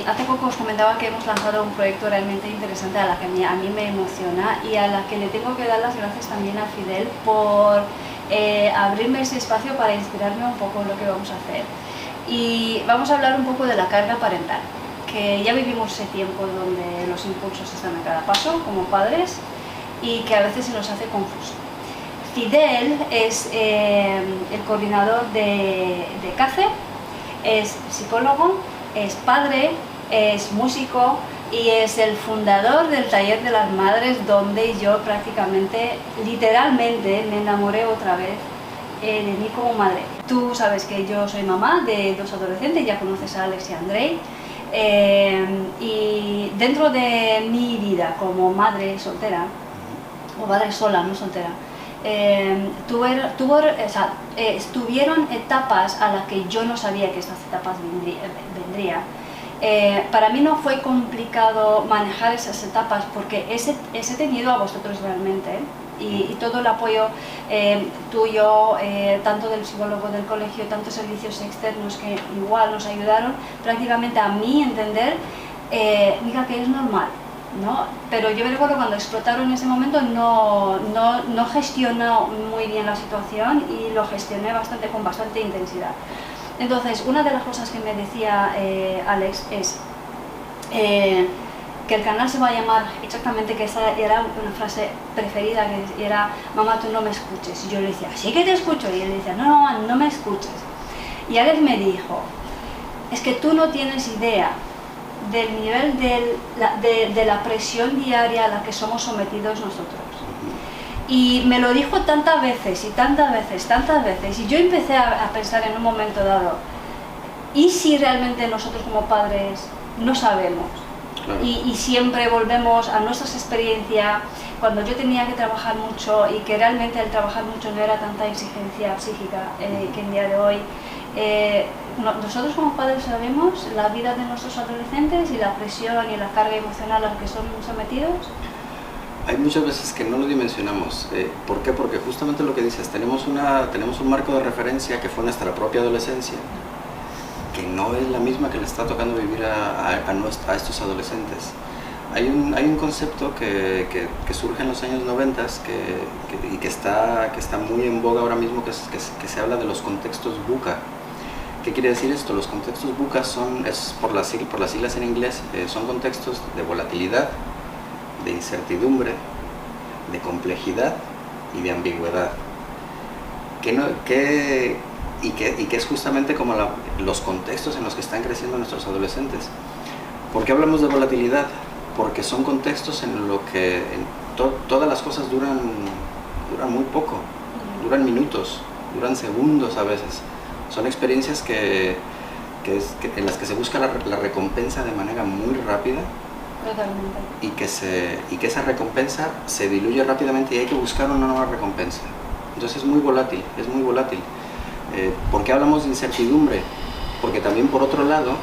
hace poco os comentaba que hemos lanzado un proyecto realmente interesante a la que a mí me emociona y a la que le tengo que dar las gracias también a Fidel por abrirme ese espacio para inspirarme un poco en lo que vamos a hacer. Y vamos a hablar un poco de la carga parental, que ya vivimos ese tiempo donde los impulsos están a cada paso como padres y que a veces se nos hace confuso. Fidel es el coordinador de CACE, es psicólogo, es padre, es músico y es el fundador del Taller de las Madres, donde yo prácticamente, literalmente, me enamoré otra vez de mí como madre. Tú sabes que yo soy mamá de 2 adolescentes, ya conoces a Alex y a Andrei, y dentro de mi vida como madre soltera, o madre sola, no soltera, estuvieron etapas a las que yo no sabía que estas etapas vendrían. Para mí no fue complicado manejar esas etapas porque he tenido a vosotros realmente y todo el apoyo tuyo, tanto del psicólogo del colegio, tantos servicios externos que igual nos ayudaron prácticamente a mí entender, mira, que es normal, ¿no? Pero yo me recuerdo cuando explotaron en ese momento no gestionó muy bien la situación y lo gestioné con bastante intensidad. Entonces, una de las cosas que me decía Alex es que el canal se va a llamar exactamente, que esa era una frase preferida, que era: mamá, tú no me escuches. Y yo le decía: sí que te escucho. Y él decía: no, mamá, no me escuches. Y Alex me dijo: es que tú no tienes idea del nivel de la presión diaria a la que somos sometidos nosotros. Y me lo dijo tantas veces y tantas veces, y yo empecé a pensar en un momento dado, ¿y si realmente nosotros como padres no sabemos? Claro. Y siempre volvemos a nuestras experiencias, cuando yo tenía que trabajar mucho y que realmente el trabajar mucho no era tanta exigencia psíquica que en día de hoy. Nosotros como padres sabemos la vida de nuestros adolescentes y la presión y la carga emocional a la que son sometidos. Hay muchas veces que no lo dimensionamos. ¿Por qué? Porque justamente lo que dices, tenemos un marco de referencia que fue nuestra propia adolescencia, que no es la misma que le está tocando vivir a estos adolescentes. Hay un concepto que surge en los años 90 y que está muy en boga ahora mismo, que se habla de los contextos VUCA. ¿Qué quiere decir esto? Los contextos VUCA por las siglas en inglés, son contextos de volatilidad, de incertidumbre, de complejidad y de ambigüedad. Que es justamente como los contextos en los que están creciendo nuestros adolescentes. ¿Por qué hablamos de volatilidad? Porque son contextos en los que todas las cosas duran muy poco, duran minutos, duran segundos a veces. Son experiencias en las que se busca la recompensa de manera muy rápida. Totalmente. Y que esa recompensa se diluye rápidamente y hay que buscar una nueva recompensa. Entonces es muy volátil. ¿Por qué hablamos de incertidumbre? Porque también, por otro lado,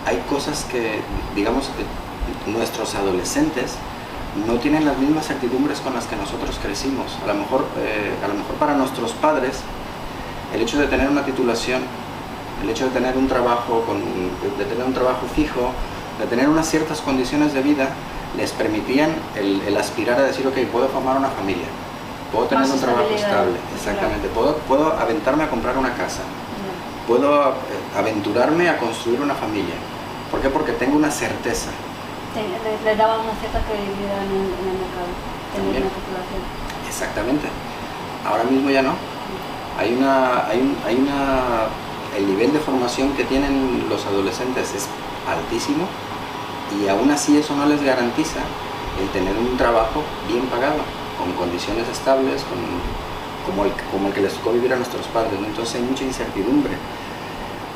hay cosas que, digamos, nuestros adolescentes no tienen las mismas certidumbres con las que nosotros crecimos. A lo mejor para nuestros padres, el hecho de tener una titulación, el hecho de tener un trabajo fijo, de tener unas ciertas condiciones de vida, les permitían el aspirar a decir: ok, puedo formar una familia, puedo tener un trabajo estable, exactamente, puedo aventarme a comprar una casa, puedo aventurarme a construir una familia. ¿Por qué? Porque tengo una certeza. Le daban una cierta credibilidad en el mercado, tener una titulación. Exactamente. Ahora mismo ya no. El nivel de formación que tienen los adolescentes es altísimo y aún así eso no les garantiza el tener un trabajo bien pagado, con condiciones estables, como el que les tocó vivir a nuestros padres, ¿no? Entonces hay mucha incertidumbre,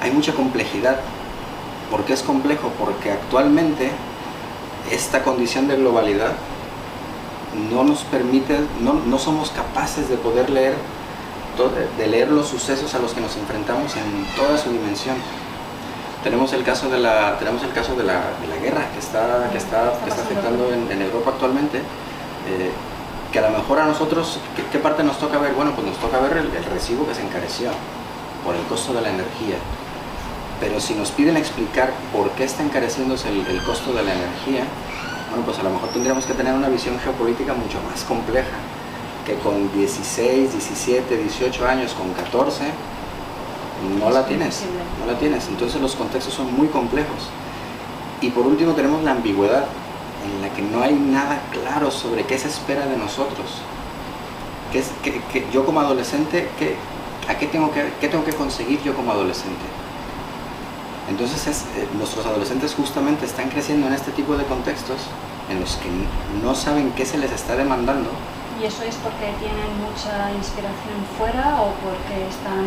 hay mucha complejidad. ¿Por qué es complejo? Porque actualmente esta condición de globalidad no nos permite, no somos capaces de poder leer los sucesos a los que nos enfrentamos en toda su dimensión. Tenemos el caso de la guerra que está afectando en Europa actualmente, que a lo mejor a nosotros, ¿qué parte nos toca ver? Bueno, pues nos toca ver el recibo que se encareció por el costo de la energía. Pero si nos piden explicar por qué está encareciéndose el costo de la energía, bueno, pues a lo mejor tendríamos que tener una visión geopolítica mucho más compleja, que con 16, 17, 18 años, con 14, no la tienes. Entonces los contextos son muy complejos. Y por último tenemos la ambigüedad, en la que no hay nada claro sobre qué se espera de nosotros. Yo como adolescente, ¿qué tengo que conseguir yo como adolescente? Entonces nuestros adolescentes justamente están creciendo en este tipo de contextos en los que no saben qué se les está demandando. ¿Y eso es porque tienen mucha inspiración fuera o porque están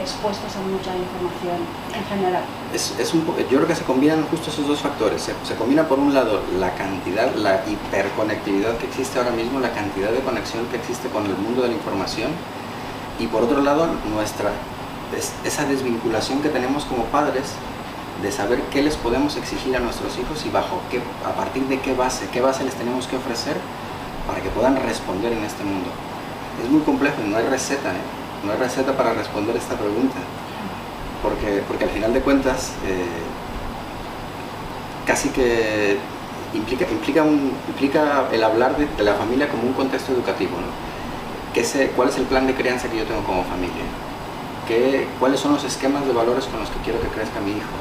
expuestos a mucha información en general? Yo creo que se combinan justo esos dos factores. Se combina por un lado la cantidad, la hiperconectividad que existe ahora mismo, la cantidad de conexión que existe con el mundo de la información, y por otro lado esa desvinculación que tenemos como padres de saber qué les podemos exigir a nuestros hijos y a partir de qué base les tenemos que ofrecer para que puedan responder en este mundo. Es muy complejo y no hay receta, no hay receta para responder esta pregunta, porque al final de cuentas casi que implica el hablar de la familia como un contexto educativo, ¿no? ¿Cuál es el plan de crianza que yo tengo como familia? ¿Cuáles son los esquemas de valores con los que quiero que crezca mi hijo?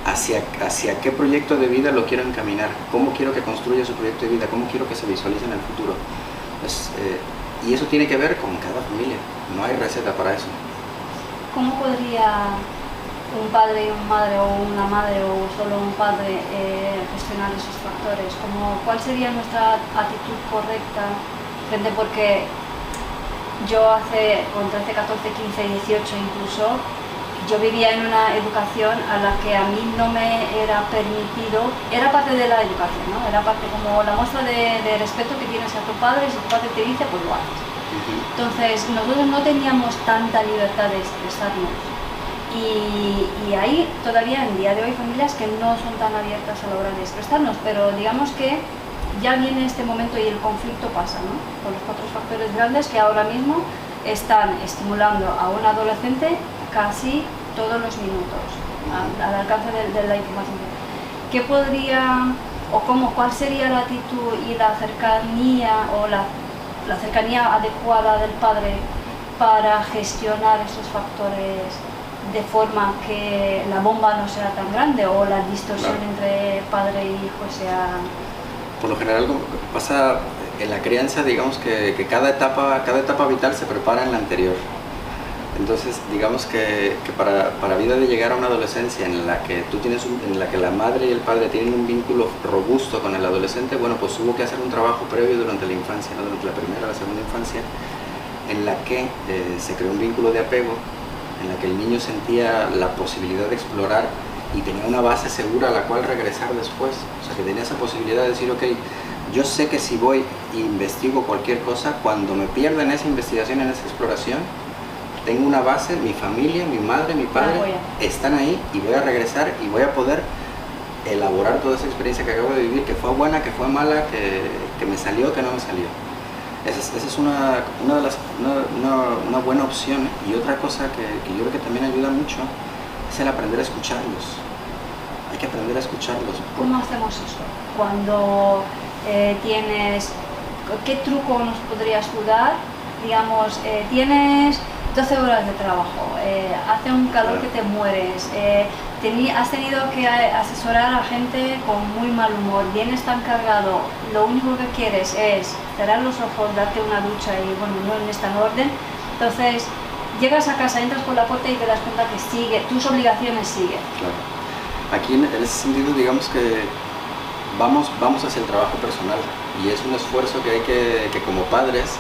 ¿Hacia qué proyecto de vida lo quiero encaminar? ¿Cómo quiero que construya su proyecto de vida? ¿Cómo quiero que se visualice en el futuro? Y eso tiene que ver con cada familia, no hay receta para eso. ¿Cómo podría un padre y una madre, o una madre o solo un padre gestionar esos factores? ¿Cuál sería nuestra actitud correcta? Porque yo con 13, 14, 15, 18 incluso, yo vivía en una educación a la que a mí no me era permitido, era parte de la educación, ¿no? Era parte como la muestra de respeto que tienes a tu padre, si tu padre te dice, pues lo haces. Entonces, nosotros no teníamos tanta libertad de expresarnos. Y hay todavía en día de hoy familias que no son tan abiertas a la hora de expresarnos, pero digamos que ya viene este momento y el conflicto pasa, ¿no? Con los 4 factores grandes que ahora mismo están estimulando a un adolescente casi todos los minutos al alcance de la información. ¿Qué podría cuál sería la actitud y la cercanía o la cercanía adecuada del padre para gestionar estos factores de forma que la bomba no sea tan grande o la distorsión entre padre y hijo sea... Por lo general pasa en la crianza, digamos que cada etapa vital se prepara en la anterior. Entonces, digamos que para vida de llegar a una adolescencia en la que en la que la madre y el padre tienen un vínculo robusto con el adolescente, bueno, pues hubo que hacer un trabajo previo durante la infancia, ¿no? Durante la primera o la segunda infancia, en la que se creó un vínculo de apego, en la que el niño sentía la posibilidad de explorar y tenía una base segura a la cual regresar después. O sea, que tenía esa posibilidad de decir, ok, yo sé que si voy e investigo cualquier cosa, cuando me pierda en esa investigación, en esa exploración, tengo una base, mi familia, mi madre, mi padre, están ahí y voy a regresar y voy a poder elaborar toda esa experiencia que acabo de vivir, que fue buena, que fue mala, que me salió, que no me salió. Esa es una buena opción. Y otra cosa que yo creo que también ayuda mucho es el aprender a escucharlos. Hay que aprender a escucharlos. ¿Cómo hacemos eso? Cuando ¿qué truco nos podrías dar? Digamos, tienes 12 horas de trabajo, hace un calor que te mueres, has tenido que asesorar a gente con muy mal humor, vienes tan cargado, lo único que quieres es cerrar los ojos, darte una ducha y bueno, no está en orden. Entonces llegas a casa, entras por la puerta y te das cuenta que tus obligaciones siguen. Claro. Aquí en ese sentido, digamos que vamos hacia el trabajo personal y es un esfuerzo que como padres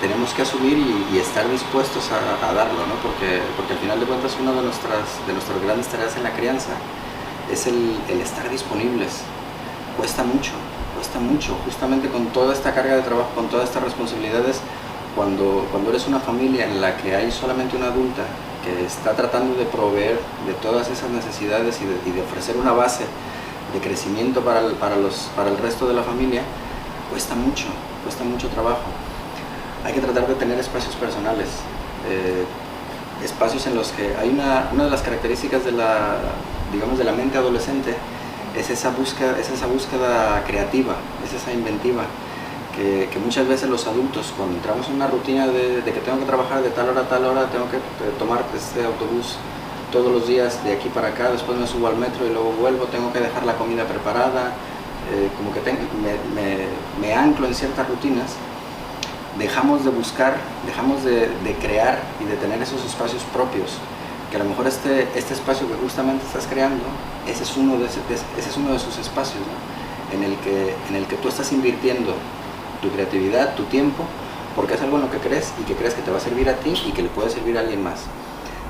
tenemos que asumir y estar dispuestos a darlo, ¿no? Porque al final de cuentas una de nuestras grandes tareas en la crianza es el estar disponibles. Cuesta mucho, justamente con toda esta carga de trabajo, con todas estas responsabilidades, cuando eres una familia en la que hay solamente una adulta que está tratando de proveer de todas esas necesidades y de ofrecer una base de crecimiento para el resto de la familia, cuesta mucho trabajo. Hay que tratar de tener espacios personales. espacios en los que hay una de las características de digamos, de la mente adolescente es esa búsqueda creativa, es esa inventiva, que muchas veces los adultos, cuando entramos en una rutina de que tengo que trabajar de tal hora a tal hora, tengo que tomar este autobús todos los días de aquí para acá, después me subo al metro y luego vuelvo, tengo que dejar la comida preparada, como que me anclo en ciertas rutinas, dejamos de buscar, dejamos de crear y de tener esos espacios propios, que a lo mejor este espacio que justamente estás creando, ese es uno de esos espacios, ¿no? en el que tú estás invirtiendo tu creatividad, tu tiempo, porque es algo en lo que crees y que crees que te va a servir a ti y que le puede servir a alguien más.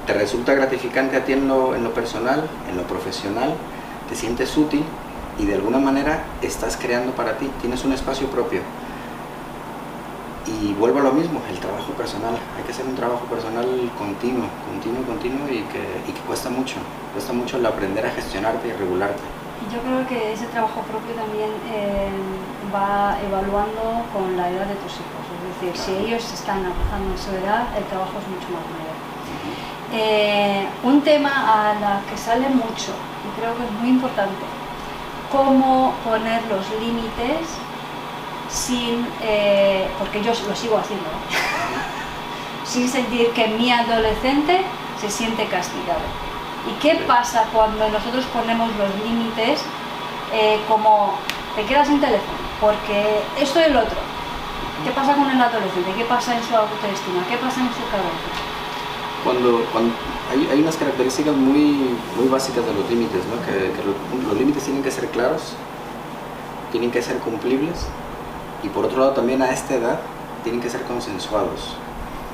Te resulta gratificante a ti en lo personal, en lo profesional, te sientes útil y de alguna manera estás creando para ti, tienes un espacio propio. Y vuelvo a lo mismo, el trabajo personal. Hay que hacer un trabajo personal continuo y que cuesta mucho el aprender a gestionarte y regularte. Yo creo que ese trabajo propio también va evaluando con la edad de tus hijos. Es decir, si ellos están avanzando en su edad, el trabajo es mucho más mayor. Un tema a la que sale mucho, y creo que es muy importante, cómo poner los límites sin, porque yo lo sigo haciendo, ¿no? Sin sentir que mi adolescente se siente castigado. ¿Y qué pasa cuando nosotros ponemos los límites como te quedas sin teléfono? Porque esto y lo otro. ¿Qué pasa con el adolescente? ¿Qué pasa en su autoestima? ¿Qué pasa en su cabeza? Cuando hay unas características muy básicas de los límites, ¿no? que los límites tienen que ser claros, tienen que ser cumplibles y por otro lado también a esta edad tienen que ser consensuados.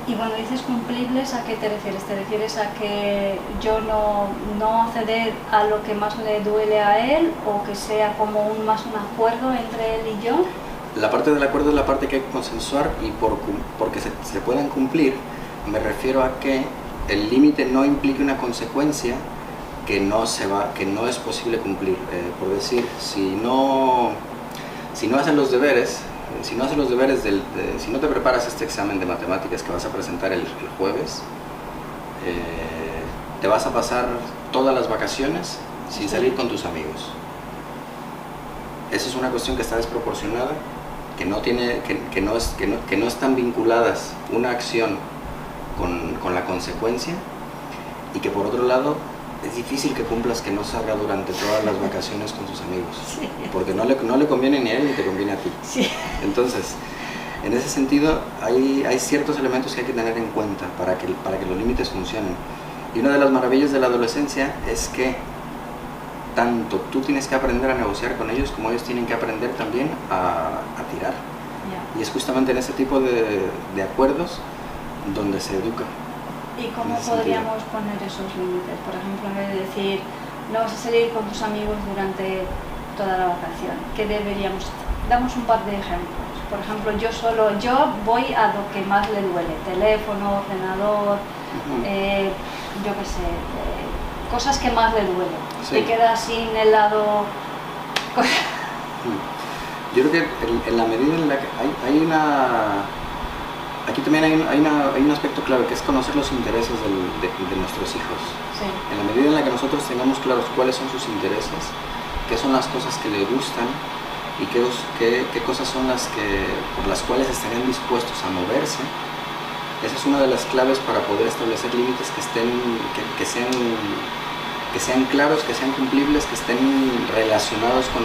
Y cuando dices cumplibles, ¿a qué te refieres? ¿Te refieres a que yo no acceder a lo que más le duele a él o que sea como más un acuerdo entre él y yo? La parte del acuerdo es la parte que hay que consensuar y porque se puedan cumplir, me refiero a que el límite no implique una consecuencia que no es posible cumplir. Por decir, si no haces los deberes, si no te preparas este examen de matemáticas que vas a presentar el jueves, te vas a pasar todas las vacaciones sin salir con tus amigos. Esa es una cuestión que está desproporcionada, que no están vinculadas una acción con la consecuencia y que por otro lado es difícil que cumplas que no salga durante todas las vacaciones con sus amigos, sí, porque no le conviene ni a él ni te conviene a ti. Sí. Entonces, en ese sentido hay ciertos elementos que hay que tener en cuenta para que los límites funcionen. Y una de las maravillas de la adolescencia es que tanto tú tienes que aprender a negociar con ellos como ellos tienen que aprender también a tirar. Yeah. Y es justamente en ese tipo de acuerdos donde se educa. ¿Y cómo podríamos poner esos límites? Por ejemplo, en vez de decir, no vas a salir con tus amigos durante toda la vacación, ¿qué deberíamos hacer? Damos un par de ejemplos. Por ejemplo, yo voy a lo que más le duele, teléfono, ordenador, yo qué sé, cosas que más le duelen. Sí. Te quedas sin helado. Yo creo que en la medida en la que hay una... Aquí también hay un aspecto clave, que es conocer los intereses de nuestros hijos. Sí. En la medida en la que nosotros tengamos claros cuáles son sus intereses, qué son las cosas que le gustan y qué cosas son por las cuales estarían dispuestos a moverse, esa es una de las claves para poder establecer límites que sean claros, que sean cumplibles, que estén relacionados con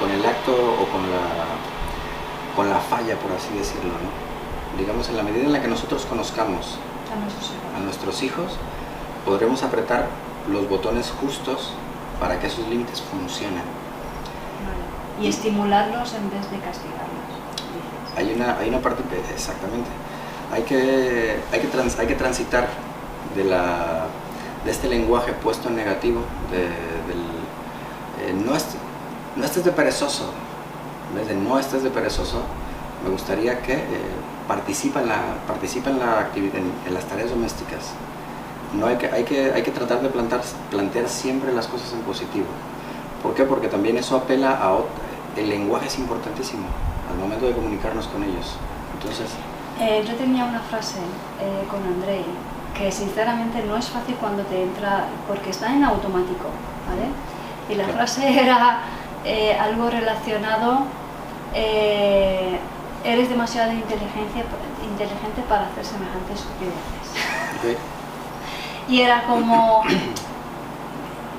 el acto o con la falla, por así decirlo, ¿no? Digamos, en la medida en la que nosotros conozcamos a nuestros hijos, podremos apretar los botones justos para que esos límites funcionen. Vale. Y estimularlos en vez de castigarlos, dices. Hay una parte, exactamente. Hay que transitar de este lenguaje puesto en negativo, no estés de perezoso. En vez de no estés de perezoso, me gustaría que participa en las tareas domésticas. No hay que tratar de plantear siempre las cosas en positivo. ¿Por qué? Porque también eso apela el lenguaje es importantísimo al momento de comunicarnos con ellos. Entonces, Yo tenía una frase con Andrei que sinceramente no es fácil cuando te entra, porque está en automático, ¿vale? Y la frase era algo relacionado, eres demasiado inteligente para hacer semejantes estupideces. Okay. Y era como,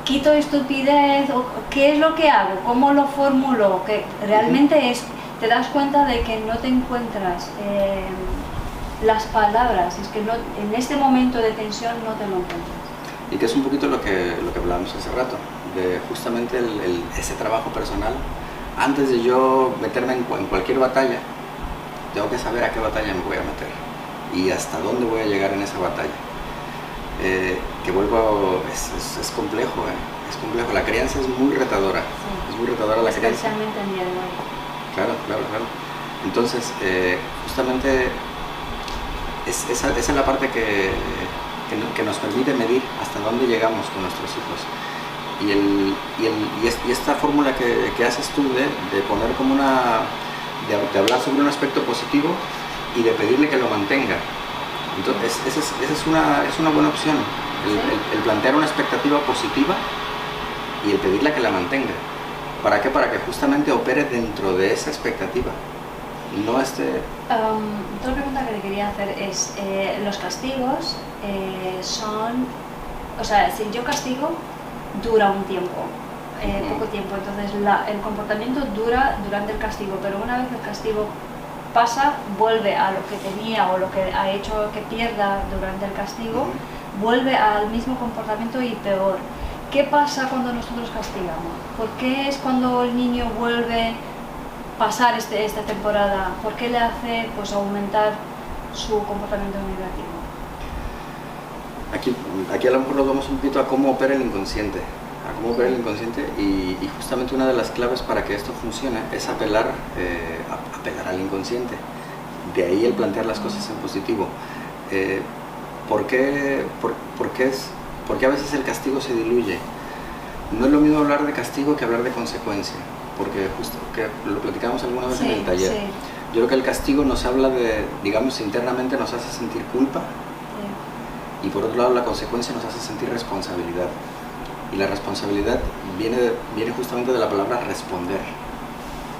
quito estupidez, o ¿qué es lo que hago? ¿Cómo lo formulo? Que realmente es, te das cuenta de que no te encuentras las palabras, es que no, en este momento de tensión no te lo encuentras. Y que es un poquito lo que hablábamos hace rato, de justamente ese trabajo personal. Antes de yo meterme en cualquier batalla, tengo que saber a qué batalla me voy a meter y hasta dónde voy a llegar en esa batalla. Que vuelvo, es complejo, es complejo. La crianza es muy retadora, sí. Es muy retadora la crianza. Especialmente en día de hoy. Claro. Entonces, justamente esa es la parte que nos permite medir hasta dónde llegamos con nuestros hijos. Y esta fórmula que haces tú de poner como de hablar sobre un aspecto positivo y de pedirle que lo mantenga. Entonces, esa es una buena opción, el plantear una expectativa positiva y el pedirle que la mantenga. ¿Para qué? Para que justamente opere dentro de esa expectativa. No otra pregunta que te quería hacer es, los castigos son, o sea, si yo castigo, dura un tiempo, poco tiempo, entonces el comportamiento dura durante el castigo, pero una vez el castigo pasa, vuelve a lo que tenía o lo que ha hecho que pierda durante el castigo, vuelve al mismo comportamiento y peor. ¿Qué pasa cuando nosotros castigamos? ¿Por qué es cuando el niño vuelve pasar esta temporada? ¿Por qué le hace pues aumentar su comportamiento negativo? Aquí a lo mejor nos vamos un poquito a cómo opera el inconsciente. Y justamente una de las claves para que esto funcione es apelar al inconsciente. De ahí el plantear las cosas en positivo. ¿Por qué a veces el castigo se diluye? No es lo mismo hablar de castigo que hablar de consecuencia, porque justo que lo platicamos alguna vez en el taller. Sí. Yo creo que el castigo nos habla de, digamos, internamente nos hace sentir culpa, y por otro lado la consecuencia nos hace sentir responsabilidad. Y la responsabilidad viene justamente de la palabra responder.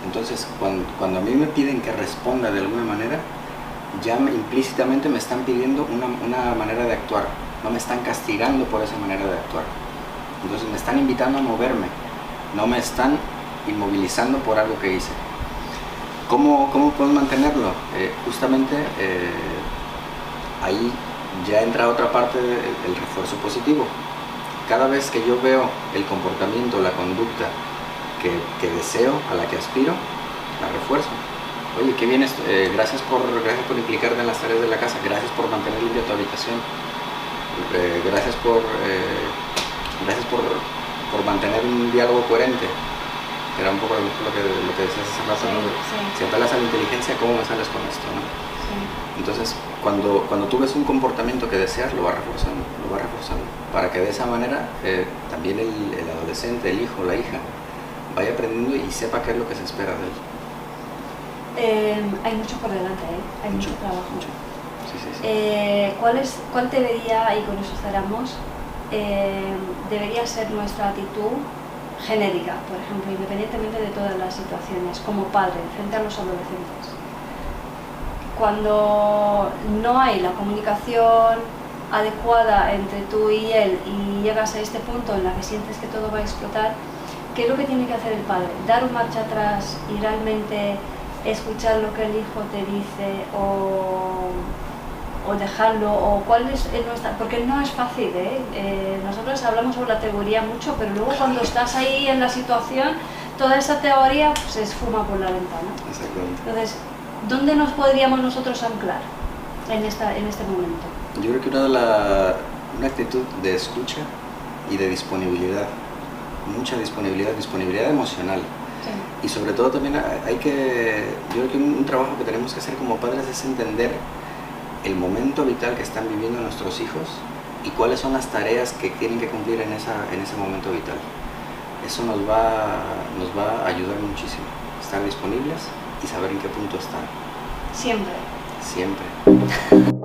Entonces, cuando a mí me piden que responda de alguna manera, ya implícitamente me están pidiendo una manera de actuar, no me están castigando por esa manera de actuar. Entonces me están invitando a moverme, no me están inmovilizando por algo que hice. ¿Cómo podemos mantenerlo? Justamente ahí ya entra otra parte del refuerzo positivo. Cada vez que yo veo el comportamiento, la conducta que deseo, a la que aspiro, la refuerzo. Oye, qué bien, gracias por implicarte en las tareas de la casa, gracias por mantener limpia tu habitación, gracias por mantener un diálogo coherente. Era un poco lo que decías hace rato, ¿no? Sí. Si apelas a la inteligencia, ¿cómo me sales con esto, no? Sí. Entonces, cuando tú ves un comportamiento que deseas, lo vas reforzando, para que de esa manera también el adolescente, el hijo, la hija, vaya aprendiendo y sepa qué es lo que se espera de él. Hay mucho por delante, hay mucho trabajo. Mucho. Sí. ¿Cuál debería, y con eso cerramos, debería ser nuestra actitud genérica, por ejemplo, independientemente de todas las situaciones, como padre, frente a los adolescentes? Cuando no hay la comunicación adecuada entre tú y él y llegas a este punto en la que sientes que todo va a explotar, ¿qué es lo que tiene que hacer el padre? ¿Dar un marcha atrás y realmente escuchar lo que el hijo te dice o dejarlo? ¿O cuál es nuestra? Porque no es fácil, nosotros hablamos sobre la teoría mucho, pero luego cuando estás ahí en la situación, toda esa teoría pues, se esfuma por la ventana. Exactamente. Entonces, ¿dónde nos podríamos nosotros anclar en este momento? Yo creo que una actitud de escucha y de disponibilidad, mucha disponibilidad emocional. Sí. Y sobre todo también yo creo que un trabajo que tenemos que hacer como padres es entender el momento vital que están viviendo nuestros hijos y cuáles son las tareas que tienen que cumplir en ese momento vital. Eso nos va a ayudar muchísimo, estar disponibles y saber en qué punto están. Siempre. Siempre.